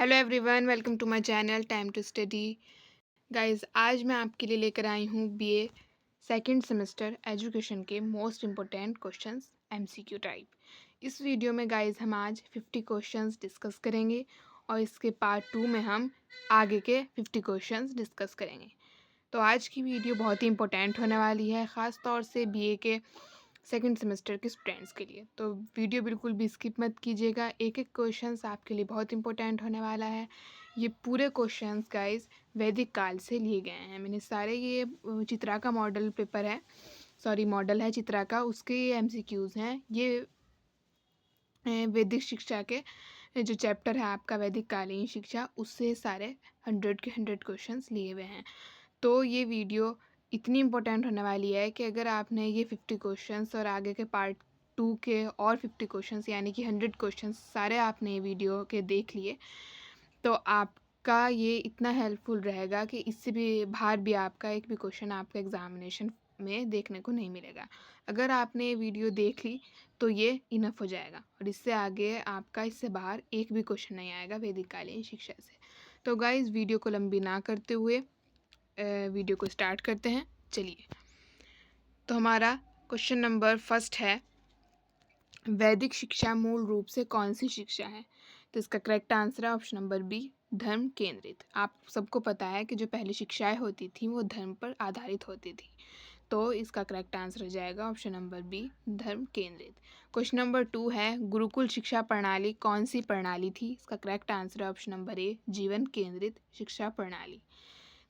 Hello everyone, welcome to my channel time to study. Guys, आज मैं आपके लिए लेकर आई हूँ बीए सेकंड सेमेस्टर एजुकेशन के most important questions MCQ type. इस वीडियो में गाइस हम आज 50 क्वेश्चंस डिस्कस करेंगे और इसके पार्ट 2 में हम आगे के 50 क्वेश्चंस डिस्कस करेंगे। तो आज की वीडियो बहुत ही इंपॉर्टेंट होने वाली है, ख़ास तौर से बीए के सेकंड सेमेस्टर के स्टूडेंट्स के लिए। तो वीडियो बिल्कुल भी स्किप मत कीजिएगा, एक एक क्वेश्चंस आपके लिए बहुत इंपॉर्टेंट होने वाला है। ये पूरे क्वेश्चंस गाइस वैदिक काल से लिए गए हैं। मैंने सारे ये चित्रा का मॉडल पेपर है, सॉरी मॉडल है चित्रा का, उसके ये एमसीक्यूज़ हैं। ये वैदिक शिक्षा के जो चैप्टर है आपका वैदिक कालीन शिक्षा, उससे सारे 100 के 100 क्वेश्चंस लिए हुए हैं। तो ये वीडियो इतनी इम्पोर्टेंट होने वाली है कि अगर आपने ये 50 क्वेश्चंस और आगे के पार्ट 2 के और 50 क्वेश्चंस यानी कि 100 क्वेश्चंस सारे आपने ये वीडियो के देख लिए, तो आपका ये इतना हेल्पफुल रहेगा कि इससे भी बाहर भी आपका एक भी क्वेश्चन आपका एग्जामिनेशन में देखने को नहीं मिलेगा। अगर आपने ये वीडियो देख ली तो ये इनफ हो जाएगा और इससे आगे आपका इससे बाहर एक भी क्वेश्चन नहीं आएगा वैदिक कालीन शिक्षा से। तो गाइस, वीडियो को लंबी ना करते हुए वीडियो को स्टार्ट करते हैं। चलिए, तो हमारा क्वेश्चन नंबर फर्स्ट है, वैदिक शिक्षा मूल रूप से कौन सी शिक्षा है? तो इसका करेक्ट आंसर है ऑप्शन नंबर बी, धर्म केंद्रित। आप सबको पता है कि जो पहले शिक्षाएं होती थी वो धर्म पर आधारित होती थी, तो इसका करेक्ट आंसर हो जाएगा ऑप्शन नंबर बी, धर्म केंद्रित। क्वेश्चन नंबर 2 है, गुरुकुल शिक्षा प्रणाली कौन सी प्रणाली थी? इसका करेक्ट आंसर है ऑप्शन नंबर ए, जीवन केंद्रित शिक्षा प्रणाली।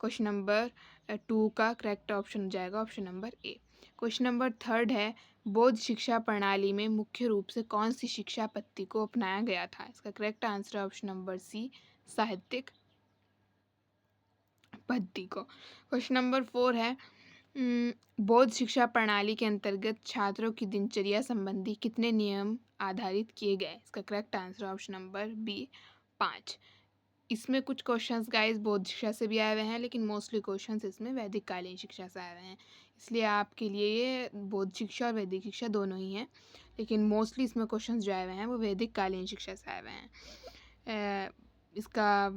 क्वेश्चन नंबर 2 का करेक्ट ऑप्शन हो जाएगा ऑप्शन नंबर ए। क्वेश्चन नंबर 3 है, बौद्ध शिक्षा प्रणाली में मुख्य रूप से कौन सी शिक्षा पद्धति को अपनाया गया था? इसका करेक्ट आंसर है ऑप्शन नंबर सी, साहित्यिक पद्धति को। क्वेश्चन नंबर 4 है, बौद्ध शिक्षा प्रणाली के अंतर्गत छात्रों की दिनचर्या संबंधी कितने नियम आधारित किए गए? इसका correct answer option number B, 5। इसमें कुछ क्वेश्चंस गाइस बौद्ध शिक्षा से भी आए हुए हैं, लेकिन मोस्टली क्वेश्चंस इसमें वैदिक कालीन शिक्षा से आए हुए हैं, इसलिए आपके लिए ये बौद्ध शिक्षा और वैदिक शिक्षा दोनों ही हैं, लेकिन मोस्टली इसमें क्वेश्चंस जो आए हुए हैं वो वैदिक कालीन शिक्षा से आए हुए हैं। इसका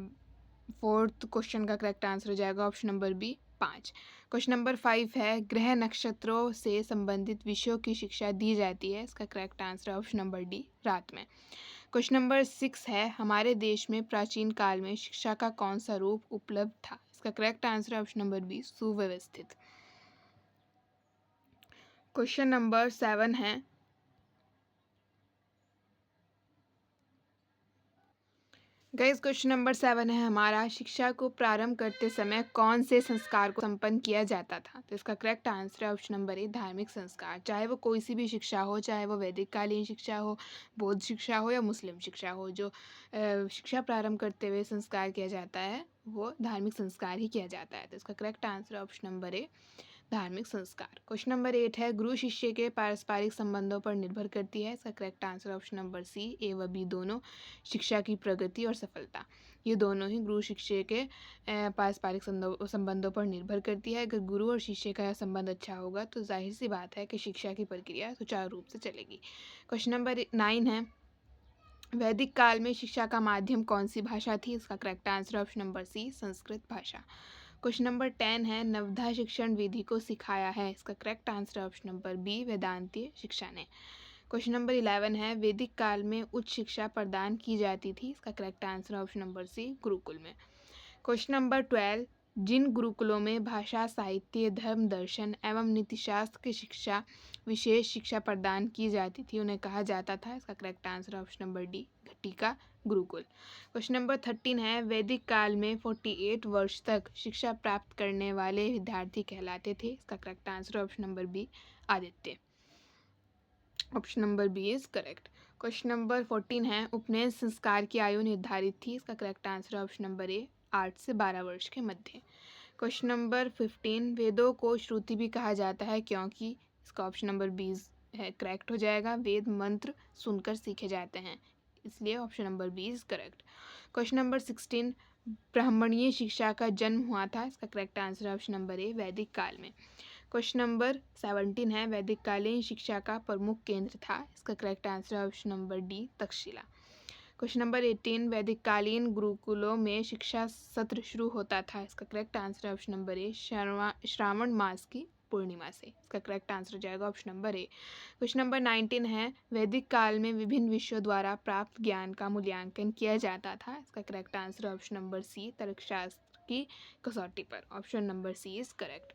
फोर्थ क्वेश्चन का करेक्ट आंसर हो जाएगा option number B, 5। Question number 5 है, ग्रह नक्षत्रों से संबंधित विषयों की शिक्षा दी जाती है? इसका करेक्ट आंसर है ऑप्शन नंबर डी, रात में। क्वेश्चन नंबर 6 है, हमारे देश में प्राचीन काल में शिक्षा का कौन सा रूप उपलब्ध था? इसका करेक्ट आंसर है ऑप्शन नंबर बी, सुव्यवस्थित। क्वेश्चन नंबर 7 है, गाइस क्वेश्चन नंबर 7 है हमारा, शिक्षा को प्रारंभ करते समय कौन से संस्कार को संपन्न किया जाता था? तो इसका करेक्ट आंसर है ऑप्शन नंबर ए, धार्मिक संस्कार। चाहे वो कोई सी भी शिक्षा हो, चाहे वो वैदिक कालीन शिक्षा हो, बौद्ध शिक्षा हो या मुस्लिम शिक्षा हो, जो शिक्षा प्रारंभ करते हुए संस्कार किया जाता है वो धार्मिक संस्कार ही किया जाता है। तो इसका करेक्ट आंसर है ऑप्शन नंबर ए, धार्मिक संस्कार। क्वेश्चन नंबर 8 है, गुरु शिष्य के पारस्परिक संबंधों पर निर्भर करती है? इसका correct answer option number C, A व बी दोनों, शिक्षा की प्रगति और सफलता। ये दोनों ही गुरु शिष्य के पारस्परिक संबंधों पर निर्भर करती है। अगर गुरु और शिष्य का संबंध अच्छा होगा तो जाहिर सी बात है कि शिक्षा की प्रक्रिया सुचारू रूप से चलेगी। क्वेश्चन नंबर 9 है, वैदिक काल में शिक्षा का माध्यम कौन सी भाषा थी? इसका correct answer option number C, Sanskrit भाषा। क्वेश्चन नंबर 10 है, नवधा शिक्षण विधि को सिखाया है? इसका correct answer option number B, वेदांतीय शिक्षा ने। क्वेश्चन नंबर 11 है, वैदिक काल में उच्च शिक्षा प्रदान की जाती थी? इसका correct answer option number C, gurukul में। क्वेश्चन नंबर 12, जिन गुरुकुलों में भाषा, साहित्य, धर्म, दर्शन एवं नीतिशास्त्र की शिक्षा, विशेष शिक्षा प्रदान की जाती थी, उन्हें कहा जाता था? इसका correct answer option number D, घटिका गुरुकुल। क्वेश्चन नंबर 13 है, वैदिक काल में 48 वर्ष तक शिक्षा प्राप्त करने वाले विद्यार्थी कहलाते थे? इसका correct answer option number B, आदित्य। Option number B is correct. Question number 14 है, उपनयन संस्कार की आयु निर्धारित थी? इसका correct answer option number A, 8 से 12 वर्ष के मध्य। क्वेश्चन नंबर 15, वेदों को श्रुति भी कहा जाता है क्योंकि? इसका ऑप्शन नंबर बी है करेक्ट हो जाएगा, वेद मंत्र सुनकर सीखे जाते हैं, इसलिए option number B is correct. Question number 16, ब्राह्मणीय शिक्षा का जन्म हुआ था? इसका correct answer option number A, वैदिक काल में। क्वेश्चन नंबर 17 है, वैदिक कालीन शिक्षा का प्रमुख केंद्र था? इसका correct answer option number D, Takshashila. Question number 18, वैदिक कालीन गुरुकुलों में शिक्षा सत्र शुरू होता था। इसका करेक्ट आंसर है ऑप्शन नंबर ए, श्रावण मास की पूर्णिमा से। इसका करेक्ट आंसर हो जाएगा ऑप्शन नंबर ए। क्वेश्चन नंबर 19 है, वैदिक काल में विभिन्न विषयों द्वारा प्राप्त ज्ञान का मूल्यांकन किया जाता था। इसका करेक्ट आंसर है ऑप्शन नंबर सी, तर्कशास्त्र की कसौटी पर। Option number C is correct.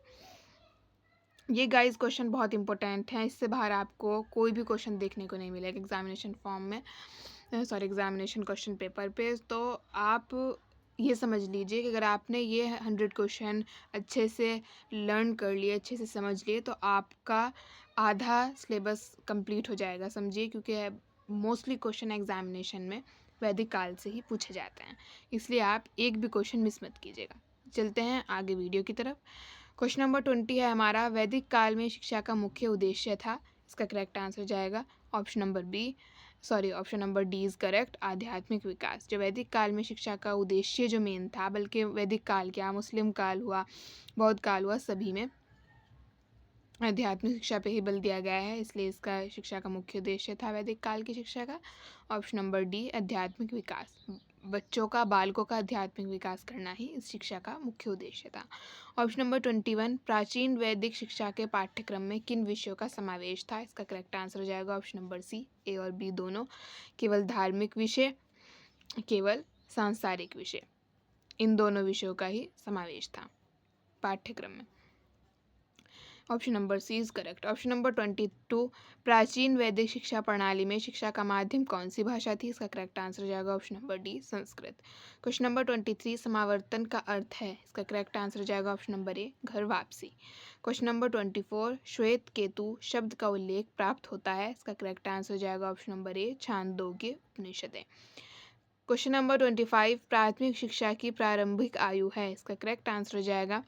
ये गाइस क्वेश्चन बहुत इंपॉर्टेंट है, इससे बाहर आपको कोई भी क्वेश्चन देखने को नहीं मिलेगा एग्जामिनेशन फॉर्म में, सॉरी एग्जामिनेशन क्वेश्चन पेपर पे। तो आप ये समझ लीजिए कि अगर आपने ये 100 क्वेश्चन अच्छे से लर्न कर लिए, अच्छे से समझ लिए, तो आपका आधा सिलेबस कंप्लीट हो जाएगा समझिए, क्योंकि मोस्टली क्वेश्चन एग्जामिनेशन में वैदिक काल से ही पूछे जाते हैं, इसलिए आप एक भी क्वेश्चन मिस मत कीजिएगा। चलते हैं आगे वीडियो की तरफ। क्वेश्चन नंबर 20 है हमारा, वैदिक काल में शिक्षा का मुख्य उद्देश्य था। इसका करेक्ट आंसर जाएगा option number B, sorry option number D is correct, आध्यात्मिक विकास। जो वैदिक काल में शिक्षा का उद्देश्य जो मेन था, बल्कि वैदिक काल क्या, मुस्लिम काल हुआ, बौद्ध काल हुआ, सभी में आध्यात्मिक शिक्षा पे ही बल दिया गया है, इसलिए इसका शिक्षा का मुख्य उद्देश्य था वैदिक काल की शिक्षा का ऑप्शन नंबर डी, आध्यात्मिक विकास। बच्चों का, बालकों का आध्यात्मिक विकास करना ही इस शिक्षा का मुख्य उद्देश्य था। ऑप्शन नंबर 21, प्राचीन वैदिक शिक्षा के पाठ्यक्रम में किन विषयों का समावेश था। इसका करेक्ट आंसर हो जाएगा ऑप्शन नंबर सी, ए और बी दोनों। केवल धार्मिक विषय, केवल सांसारिक विषय, इन दोनों विषयों का ही समावेश था पाठ्यक्रम में। Option number C is correct. Option number 22, प्राचीन वैदिक शिक्षा प्रणाली में शिक्षा का माध्यम कौन सी भाषा थी। इसका करेक्ट आंसर हो जाएगा option number D, Sanskrit. Question number 23, समावर्तन का अर्थ है। इसका करेक्ट आंसर हो जाएगा ऑप्शन नंबर ए, घर वापसी। क्वेश्चन नंबर 24, श्वेत केतु शब्द का उल्लेख प्राप्त होता है। इसका करेक्ट आंसर हो जाएगा ऑप्शन नंबर ए, छांदोग्य उपनिषदें। क्वेश्चन नंबर 25, प्राथमिक शिक्षा की प्रारंभिक आयु है। इसका करेक्ट आंसर हो जाएगा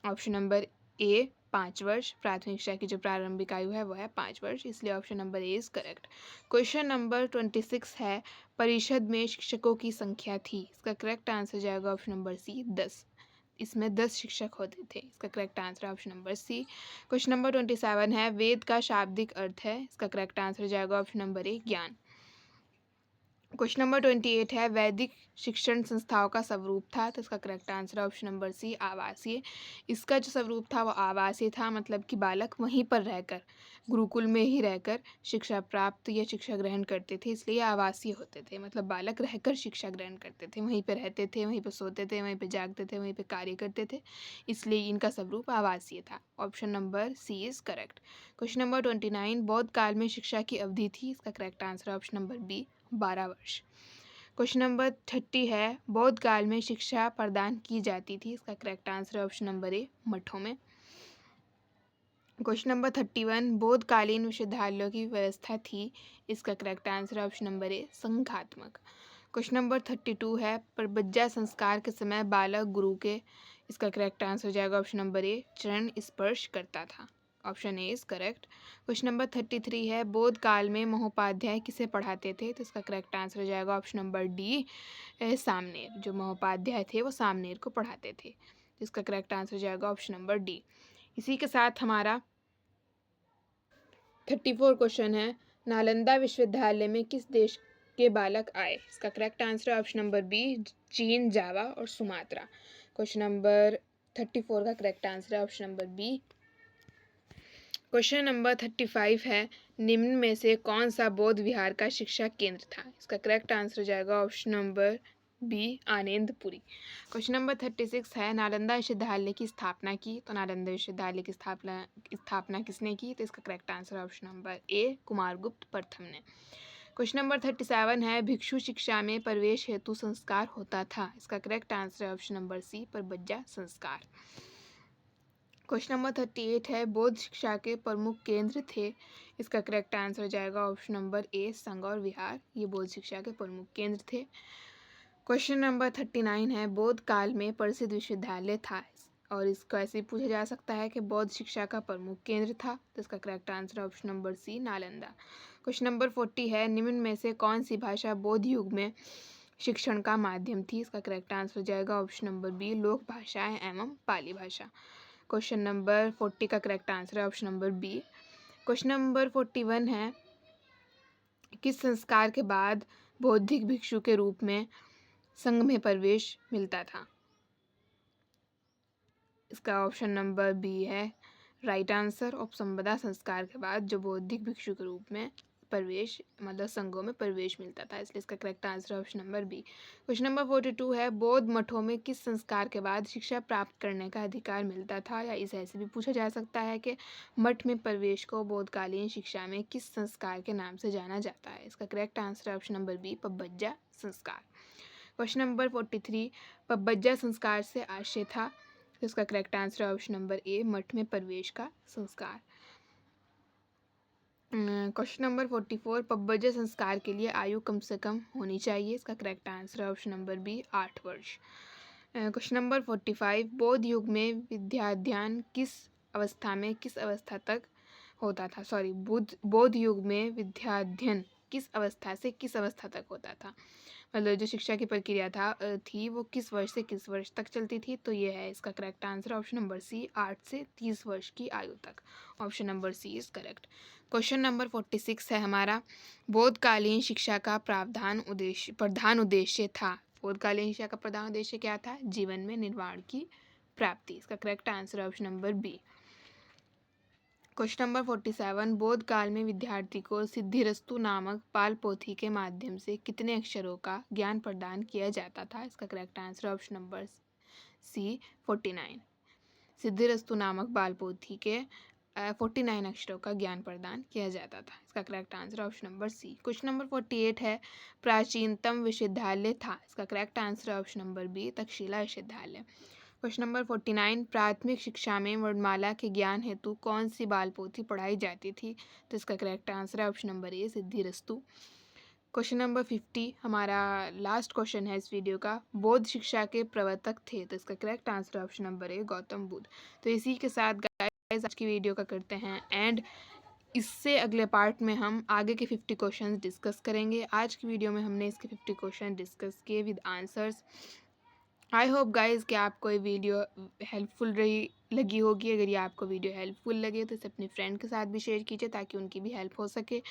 ऑप्शन नंबर ए, 5 वर्ष। प्राथमिक शिक्षा की जो प्रारंभिक आयु है वो है 5 वर्ष, इसलिए option number A is correct. Question number 26 है, परिषद में शिक्षकों की संख्या थी। इसका करेक्ट आंसर जाएगा ऑप्शन नंबर सी, 10। इसमें 10 शिक्षक होते थे। इसका correct answer option number C. Question number 27 है, वेद का शाब्दिक अर्थ है। इसका करेक्ट आंसर जाएगा ऑप्शन नंबर ए, ज्ञान। क्वेश्चन नंबर 28 है, वैदिक शिक्षण संस्थाओं का स्वरूप था। तो इसका correct answer option number C, आवासीय। इसका जो स्वरूप था वो आवासीय था, मतलब कि बालक वहीं पर रहकर, गुरुकुल में ही रहकर शिक्षा प्राप्त या शिक्षा ग्रहण करते थे, इसलिए आवासीय होते थे। मतलब बालक रहकर शिक्षा ग्रहण करते थे, वहीं पर रहते थे, वहीं पर सोते थे, वहीं पर जागते थे, वहीं पर कार्य करते थे, इसलिए इनका स्वरूप आवासीय था। Option number C is correct. Question number 29, बौद्ध काल में शिक्षा की अवधि थी। इसका correct answer option number B, 12 वर्ष। क्वेश्चन नंबर 30 है, बौद्ध काल में शिक्षा प्रदान की जाती थी। इसका करेक्ट आंसर है ऑप्शन नंबर ए, मठों में। क्वेश्चन नंबर 31, बौद्ध कालीन विश्वविद्यालयों की व्यवस्था थी। इसका करेक्ट आंसर है ऑप्शन नंबर ए, संघात्मक। क्वेश्चन नंबर 32 है, परबज्जा संस्कार के समय बालक गुरु के, इसका करेक्ट आंसर हो जाएगा ऑप्शन नंबर ए, चरण स्पर्श करता था। Option A is correct. Question number 33 है, बौद्ध काल में महोपाध्याय किसे पढ़ाते थे। तो इसका करेक्ट आंसर हो जाएगा ऑप्शन नंबर डी, सामनेर। जो महोपाध्याय थे वो सामनेर को पढ़ाते थे, इसका करेक्ट आंसर हो जाएगा ऑप्शन नंबर डी। इसी के साथ हमारा 34 क्वेश्चन है, नालंदा विश्वविद्यालय में किस देश के बालक आए। इसका करेक्ट आंसर है ऑप्शन नंबर बी, चीन, जावा और सुमात्रा। क्वेश्चन नंबर 34 का करेक्ट आंसर है option number B. Question number 35 है, निम्न में से कौन सा बौद्ध विहार का शिक्षा केंद्र था। इसका करेक्ट आंसर हो जाएगा option number B, Anandpuri. Question number 36 है, नालंदा विश्वविद्यालय की स्थापना की। तो नालंदा विश्वविद्यालय की स्थापना किसने की। तो इसका करेक्ट आंसर ऑप्शन नंबर ए, कुमारगुप्त प्रथम ने। क्वेश्चन नंबर 37 है, भिक्षु शिक्षा में प्रवेश हेतु संस्कार होता था। इसका करेक्ट आंसर है ऑप्शन नंबर सी, परबज्जा संस्कार। क्वेश्चन नंबर 38 है, बौद्ध शिक्षा के प्रमुख केंद्र थे। इसका करेक्ट आंसर हो जाएगा ऑप्शन नंबर ए, संघ और विहार। ये बौद्ध शिक्षा के प्रमुख केंद्र थे। क्वेश्चन नंबर 39 है, बौद्ध काल में प्रसिद्ध विश्वविद्यालय था। और इसको ऐसे पूछा जा सकता है कि बौद्ध शिक्षा का प्रमुख केंद्र था। तो इसका correct answer option number C, Nalanda. Question number 40 है, निम्न में से कौन सी भाषा बौद्ध युग में शिक्षण का माध्यम थी। इसका करेक्ट आंसर हो जाएगा ऑप्शन नंबर बी, लोक भाषाएं एवं पाली भाषा। क्वेश्चन नंबर 40 का करेक्ट आंसर है option number B. Question number 41 है, किस संस्कार के बाद बौद्धिक भिक्षु के रूप में संघ में प्रवेश मिलता था? इसका ऑप्शन नंबर बी है राइट आंसर। उपसंपदा संस्कार के बाद जो बौद्धिक भिक्षु के रूप में प्रवेश मतलब संघों में प्रवेश मिलता था, इसलिए इसका करेक्ट आंसर है option number B. Question number 42 है बौद्ध मठों में किस संस्कार के बाद शिक्षा प्राप्त करने का अधिकार मिलता था? या इसे ऐसे भी पूछा जा सकता है कि मठ में प्रवेश को बौद्धकालीन शिक्षा में किस संस्कार के नाम से जाना जाता है? इसका करेक्ट आंसर है ऑप्शन नंबर बी पब्बज्जा संस्कार। क्वेश्चन नंबर 43 पब्बज्जा संस्कार से आशय था? तो इसका करेक्ट आंसर है ऑप्शन नंबर ए मठ में प्रवेश का संस्कार। क्वेश्चन नंबर 44 पब्बज्जा संस्कार के लिए आयु कम से कम होनी चाहिए? इसका करेक्ट आंसर है ऑप्शन नंबर बी 8 वर्ष। क्वेश्चन नंबर 45 बौद्ध युग में विद्याध्ययन किस अवस्था तक होता था? बौद्ध युग में विद्याध्ययन किस अवस्था से किस अवस्था तक होता था? मतलब जो शिक्षा की प्रक्रिया थी वो किस वर्ष से किस वर्ष तक चलती थी? तो ये है इसका correct answer option number C 8 से 30 वर्ष की आयु तक। Option number C is correct. Question number 46 है हमारा बौद्धकालीन शिक्षा का प्रधान उद्देश्य था? बौद्धकालीन शिक्षा का प्रधान उद्देश्य क्या था? जीवन में निर्वाण की प्राप्ति। इसका करेक्ट आंसर है option number B. Question number 47 बौद्ध काल में विद्यार्थी को सिद्धिरस्तु नामक पाल पोथी के माध्यम से कितने अक्षरों का ज्ञान प्रदान किया जाता था? इसका correct answer option number C 49। सिद्धिरस्तु नामक बाल पोथी के 49 अक्षरों का ज्ञान प्रदान किया जाता था। इसका correct answer option number C. Question number 48 है प्राचीनतम विश्वविद्यालय था? इसका करेक्ट आंसर है ऑप्शन नंबर बी तक्षशिला विश्वविद्यालय। क्वेश्चन नंबर 49 प्राथमिक शिक्षा में वर्णमाला के ज्ञान हेतु कौन सी बाल पोथी पढ़ाई जाती थी? तो इसका करेक्ट आंसर है ऑप्शन नंबर ए सिद्धिरस्तु। क्वेश्चन नंबर 50 हमारा लास्ट क्वेश्चन है इस वीडियो का बौद्ध शिक्षा के प्रवर्तक थे? तो इसका करेक्ट आंसर ऑप्शन नंबर ए गौतम बुद्ध। तो इसी के साथ गाइस आज की वीडियो का करते हैं एंड इससे अगले पार्ट में हम आगे के 50 क्वेश्चन डिस्कस करेंगे। आज की वीडियो में हमने इसके 50 क्वेश्चन डिस्कस किए with answers. I hope guys कि आपको ये वीडियो हेल्पफुल लगी होगी। अगर ये आपको वीडियो हेल्पफुल लगे तो इसे अपने फ्रेंड के साथ भी शेयर कीजिए ताकि उनकी भी हेल्प हो सके।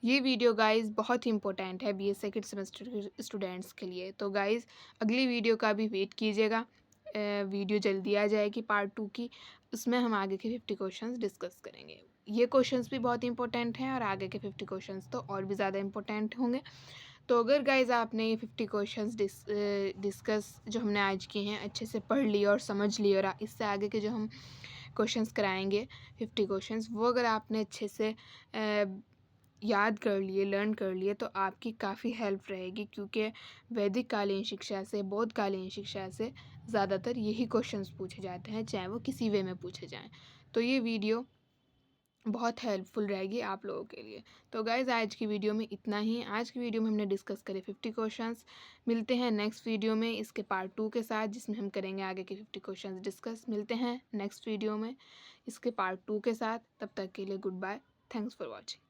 ये वीडियो गाइज़ बहुत ही इंपॉर्टेंट है बीए सेकंड सेमेस्टर के स्टूडेंट्स के लिए। तो गाइज़ अगली वीडियो का भी वेट कीजिएगा। वीडियो जल्दी आ जाएगी पार्ट 2 की, उसमें हम आगे के 50 क्वेश्चंस डिस्कस करेंगे। ये क्वेश्चंस भी बहुत इंपॉर्टेंट हैं और आगे के 50 क्वेश्चंस तो और भी ज़्यादा इंपॉर्टेंट होंगे। तो अगर गाइज़ आपने ये 50 क्वेश्चंस डिस्कस जो हमने आज किए हैं अच्छे से पढ़ लिए और समझ लिए और इससे आगे के जो हम क्वेश्चंस कराएंगे 50 क्वेश्चंस वो अगर आपने अच्छे से याद कर लिए लर्न कर लिए तो आपकी काफ़ी हेल्प रहेगी, क्योंकि वैदिक कालीन शिक्षा से बौद्ध कालीन शिक्षा से ज़्यादातर यही क्वेश्चंस पूछे जाते हैं, चाहे वो किसी वे में पूछे जाएँ। तो ये वीडियो बहुत हेल्पफुल रहेगी आप लोगों के लिए। तो गाइज़ आज की वीडियो में इतना ही। आज की वीडियो में हमने डिस्कस करे 50 क्वेश्चंस। मिलते हैं नेक्स्ट वीडियो में इसके पार्ट 2 के साथ, जिसमें हम करेंगे आगे के 50 क्वेश्चंस डिस्कस। मिलते हैं नेक्स्ट वीडियो में इसके पार्ट 2 के साथ। तब तक के लिए good bye. Thanks for watching.